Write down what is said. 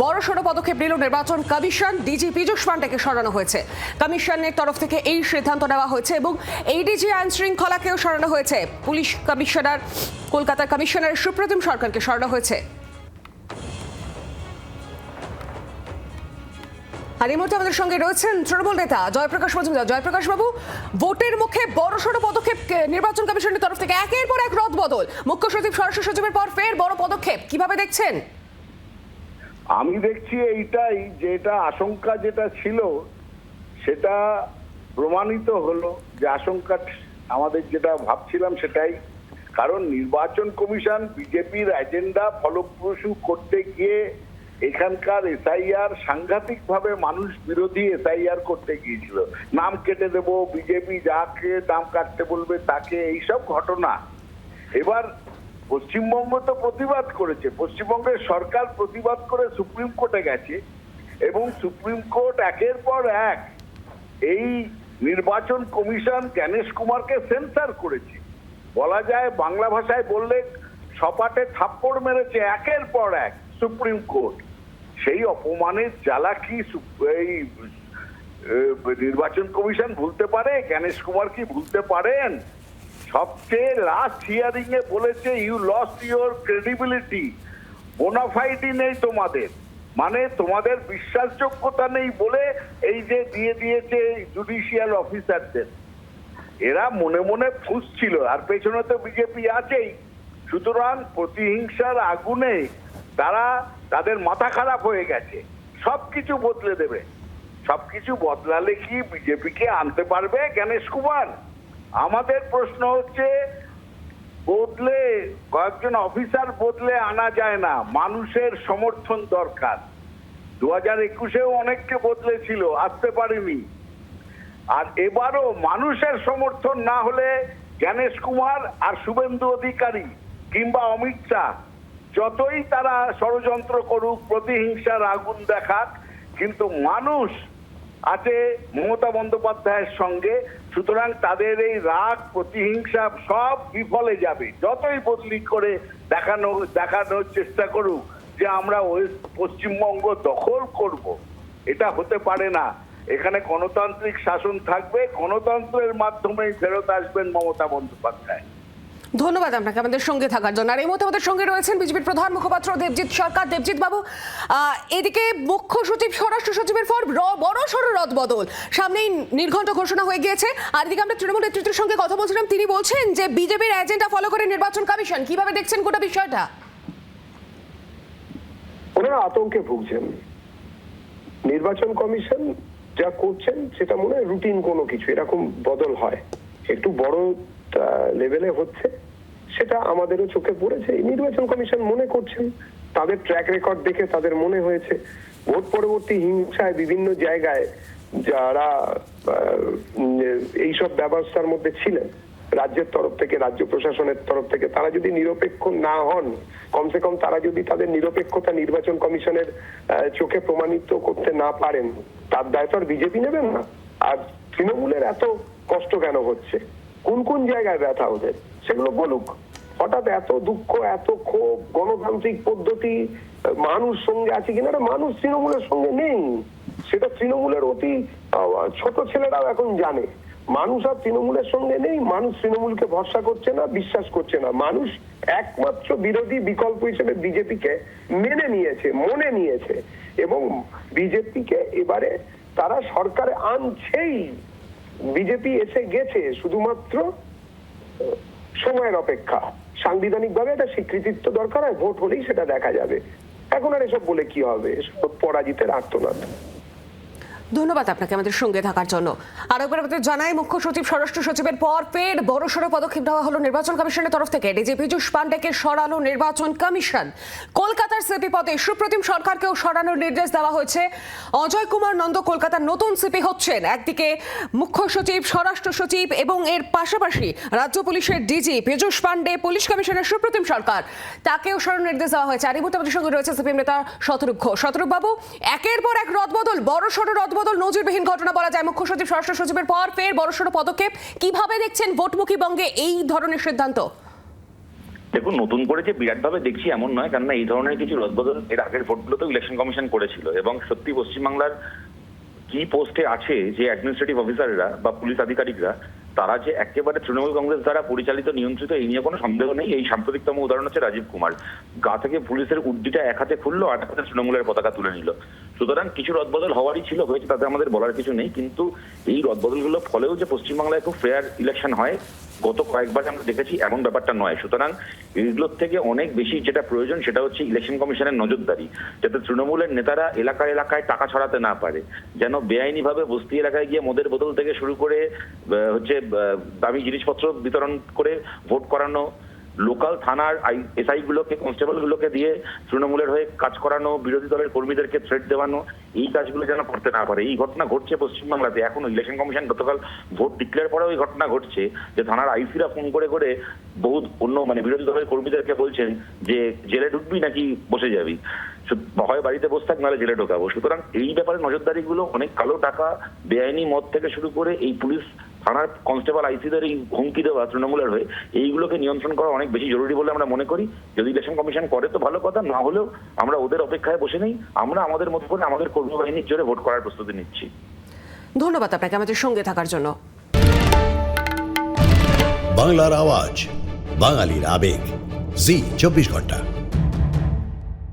বড়সড় পদক্ষেপ নিল নির্বাচন কমিশন। ডিজি পীযূষ পান্ডেকে সরানো হয়েছে। কমিশনের তরফ থেকে এই সিদ্ধান্ত নেওয়া হয়েছে এবং এডিজি আইন শৃঙ্খলাকেও সরানো হয়েছে। পুলিশ কমিশনার, কলকাতার কমিশনার সুপ্রতিম সরকারকে সরানো হয়েছে। আর এই মুহূর্তে আমাদের সঙ্গে রয়েছেন তৃণমূল নেতা জয়প্রকাশ মজুমদার। জয়প্রকাশ বাবু, ভোটের মুখে বড়সড় পদক্ষেপ নির্বাচন কমিশনের তরফ থেকে, একের পর এক রদবদল, মুখ্য সচিব স্বরাষ্ট্র সচিবের পর ফের বড় পদক্ষেপ, কিভাবে দেখছেন? আমি দেখছি এইটাই, যে এটা আশঙ্কা যেটা ছিল সেটা প্রমাণিত হলো, যে আশঙ্কা আমাদের যেটা ভাবছিলাম সেটাই। কারণ নির্বাচন কমিশন বিজেপির এজেন্ডা ফলপ্রসূ করতে গিয়ে এখানকার এসআইআর সাংঘাতিকভাবে মানুষ বিরোধী এসআইআর করতে গিয়েছিল। নাম কেটে দেবো, বিজেপি যাকে নাম কাটতে বলবে তাকে, এইসব ঘটনা। এবার পশ্চিমবঙ্গ তো প্রতিবাদ করেছে, পশ্চিমবঙ্গের সরকার প্রতিবাদ করে সুপ্রিম কোর্টে গেছে এবং সুপ্রিম কোর্ট একের পর এক এই নির্বাচন কমিশন জ্ঞানেশ কুমারকে সেন্সার করেছে। বলা যায় বাংলা ভাষায় বললে সপাটে থাপ্পড় মেরেছে একের পর এক সুপ্রিম কোর্ট। সেই অপমানের জ্বালা কি এই নির্বাচন কমিশন ভুলতে পারে? জ্ঞানেশ কুমার কি ভুলতে পারেন? সবচেয়ে লাস্ট হিয়ারিং এ বলেছে, ইউ লস্ট ইউর ক্রেডিবিলিটি, বোনাফাইডই নেই তোমাদের, মানে তোমাদের বিশ্বাসযোগ্যতা নেই বলে এই যে দিয়ে দিয়েছে জুডিশিয়াল অফিসারদের। এরা মনে মনে ফুঁসছিল, আর পেছনে তো বিজেপি আছেই। সুতরাং প্রতিহিংসার আগুনে তারা তাদের মাথা খারাপ হয়ে গেছে, সবকিছু বদলে দেবে। সবকিছু বদলালে কি বিজেপিকে আনতে পারবে জ্ঞানেশ কুমার? আমাদের প্রশ্ন হচ্ছে, বদলে কয়েকজন অফিসার বদলে আনা যায় না, মানুষের সমর্থন দরকার। 2021-এও অনেককে বদলেছিল, আসতে পারেনি। আর এবারও মানুষের সমর্থন না হলে জ্ঞানেশ কুমার আর শুভেন্দু অধিকারী কিংবা অমিত শাহ যতই তারা ষড়যন্ত্র করুক, প্রতিহিংসার আগুন দেখাক, কিন্তু মানুষ আছে মমতা বন্দ্যোপাধ্যায়ের সঙ্গে। সুতরাং তাদের এই রাগ প্রতিহিংসা সব বিফলে যাবে, যতই বদলি করে দেখানোর চেষ্টা করুক যে আমরা পশ্চিমবঙ্গ দখল করব। এটা হতে পারে না। এখানে গণতান্ত্রিক শাসন থাকবে, গণতন্ত্রের মাধ্যমেই ফেরত আসবেন মমতা বন্দ্যোপাধ্যায়। ধন্যবাদ আপনাকে আমাদের সঙ্গে থাকার জন্য। আর এই মুহূর্তে আমাদের সঙ্গে রয়েছেন বিজেপির প্রধান মুখপাত্র দেবজিৎ সরকার। দেবজিৎ বাবু, এদিকে মুখ্য সচিব স্বরাষ্ট্র সচিবের পর বড়সড় রদবদল, সামনেই নির্ঘণ্ট ঘোষণা হয়ে গিয়েছে। আর এদিকে আমরা তৃণমূল নেতৃত্বের সঙ্গে কথা বলছিলাম, তিনি বলছেন যে বিজেপির এজেন্ডা ফলো করে নির্বাচন কমিশন। কিভাবে দেখছেন গোটা বিষয়টা? ওনারা আতঙ্কে ভুগছেন। নির্বাচন কমিশন যা করছেন সেটা মনে হয় রুটিন কোনো কিছু, এরকম বদল হয় একটু বড় লেভেলে হচ্ছে, সেটা আমাদেরও চোখে পড়েছে। নির্বাচন কমিশন মনে করছেন, তাদের ট্র্যাক রেকর্ড দেখে তাদের মনে হয়েছে ভোট পরবর্তী হিংসায় বিভিন্ন জায়গায় যারা এইসব ব্যবস্থার মধ্যে ছিলেন, রাজ্যের তরফ থেকে, রাজ্য প্রশাসনের তরফ থেকে, তারা যদি নিরপেক্ষ না হন, কমসে কম তারা যদি তাদের নিরপেক্ষতা নির্বাচন কমিশনের চোখে প্রমাণিত করতে না পারেন, তার দায় তো আর বিজেপি নেবেন না। আর তৃণমূলের এত কষ্ট কেন হচ্ছে, কোন কোন জায়গায় ব্যথা ওদের, সেগুলো বলুক। হঠাৎ এত দুঃখ, এত ক্ষোভ, গণতান্ত্রিক পদ্ধতি মানুষ সঙ্গে আছে কিনা? মানুষ তৃণমূলের সঙ্গে নেই, সেটা তৃণমূলের অতি ছোট ছেলেরাও এখন জানে। মানুষ আর তৃণমূলের সঙ্গে নেই, মানুষ তৃণমূলকে ভরসা করছে না, বিশ্বাস করছে না। মানুষ একমাত্র বিরোধী বিকল্প হিসেবে বিজেপিকে মেনে নিয়েছে, মনে নিয়েছে, এবং বিজেপিকে এবারে তারা সরকারে আনছেই। বিজেপি এসে গেছে, শুধুমাত্র সময়ের অপেক্ষা। সাংবিধানিকভাবে একটা স্বীকৃতির তো দরকার হয়, ভোট হলেই সেটা দেখা যাবে। এখন আর এসব বলে কি হবে, এসব পরাজিতের আর্তনাদ। ধন্যবাদ আপনাকে আমাদের সঙ্গে থাকার জন্য। আর একবার আমাদের জানাই, মুখ্য সচিব স্বরাষ্ট্র সচিবের পর ফের বড়সড় পদক্ষেপ নেওয়া হলো নির্বাচন কমিশনের তরফ থেকে। ডিজি পীযূষ পান্ডেকে সরালো নির্বাচন কমিশন। কলকাতার সিপি পদে সুপ্রতিম সরকারকেও সরানোর নির্দেশ দেওয়া হয়েছে। অজয় কুমার নন্দ কলকাতার নতুন সিপি হচ্ছেন। একদিকে মুখ্য সচিব, স্বরাষ্ট্র সচিব এবং এর পাশাপাশি রাজ্য পুলিশের DG Piyush Pandey, police commissioner Supratim Sarkar, তাকেও সরানোর নির্দেশ দেওয়া হয়েছে। আর এই মুহূর্তে আমাদের সঙ্গে রয়েছে সিপিএম নেতা শতরূপ ঘোষ। শতরূপ বাবু, একের পর এক রদবদল, বড়সড় রদবদল, নজিরবিহীন ঘটনা বলা যায়। মুখ্য সচিব স্বরাষ্ট্র সচিবের পর ফের বড়সড় পদক্ষেপ, কিভাবে দেখছেন ভোটমুখী বঙ্গে এই ধরনের সিদ্ধান্ত? দেখুন, নতুন করে যে বিরাটভাবে দেখছি এমন নয়, কেননা এই ধরনের কিছু রদবদল এর আগের ভোটগুলোতেও ইলেকশন কমিশন করেছিল এবং সত্যি পশ্চিমবাংলার কি পোস্টে আছে যে অ্যাডমিনিস্ট্রেটিভ অফিসাররা বা পুলিশ আধিকারিকরা, তারা যে একেবারে তৃণমূল কংগ্রেস দ্বারা পরিচালিত নিয়ন্ত্রিত, এই নিয়ে কোনো সন্দেহ নেই। এই সাম্প্রতিকতম উদাহরণ হচ্ছে রাজীব কুমার, গা থেকে পুলিশের উড্ডিটা এক হাতে খুললো, আর এক হাতে তৃণমূলের পতাকা তুলে নিল। সুতরাং কিছু রদবদল হওয়ারই ছিল, হয়েছে, তাতে আমাদের বলার কিছু নেই। কিন্তু এই রদবদলগুলো ফলেও যে পশ্চিমবাংলায় খুব ফেয়ার ইলেকশন হয় গত কয়েকবার আমরা দেখেছি, এমন ব্যাপারটা নয়। সুতরাং এইগুলোর থেকে অনেক বেশি যেটা প্রয়োজন সেটা হচ্ছে ইলেকশন কমিশনের নজরদারি, যাতে তৃণমূলের নেতারা এলাকায় এলাকায় টাকা ছড়াতে না পারে, যেন বেআইনিভাবে বস্তি এলাকায় গিয়ে মদের বোতল থেকে শুরু করে দামি জিনিসপত্র বিতরণ করে ভোট করানো, লোকাল থানার এসআই গুলোকে, কনস্টেবল গুলোকে দিয়ে তৃণমূলের হয়ে কাজ করানো, বিরোধী দলের কর্মীদেরকে থ্রেট দেওয়ানো, এই কাজগুলো যেন করতে না পারে। এই ঘটনা ঘটছে পশ্চিমবাংলাতে এখনো। ইলেকশন কমিশন গতকাল ভোট ডিক্লেয়ার পরেও এই ঘটনা ঘটছে, যে থানার আইসিরা ফোন করে করে বহু অন্য বিরোধী দলের কর্মীদেরকে বলছেন যে জেলে ঢুকবি নাকি বসে যাবি, হয় বাড়িতে বসে থাক, নাহলে জেলে ঢোকাবো। সুতরাং এই ব্যাপারে নজরদারিগুলো, অনেক কালো টাকা, বেআইনি মদ থেকে শুরু করে এই পুলিশ থানার কনস্টেবল আইসিদের এই হুমকি দেওয়া তৃণমূলের হয়ে, এইগুলোকে নিয়ন্ত্রণ করা অনেক বেশি জরুরি বলে আমরা মনে করি। যদি ইলেকশন কমিশন করে তো ভালো কথা, না হলেও আমরা ওদের অপেক্ষায় বসে নেই, আমরা আমাদের মতো করে আমাদের কর্মী বাহিনীর জোরে ভোট করার প্রস্তুতি নিচ্ছি। ধন্যবাদ আপনাকে আমাদের সঙ্গে থাকার জন্য। বাংলার আওয়াজ, বাঙালির আবেগ, জি 24 ঘন্টা।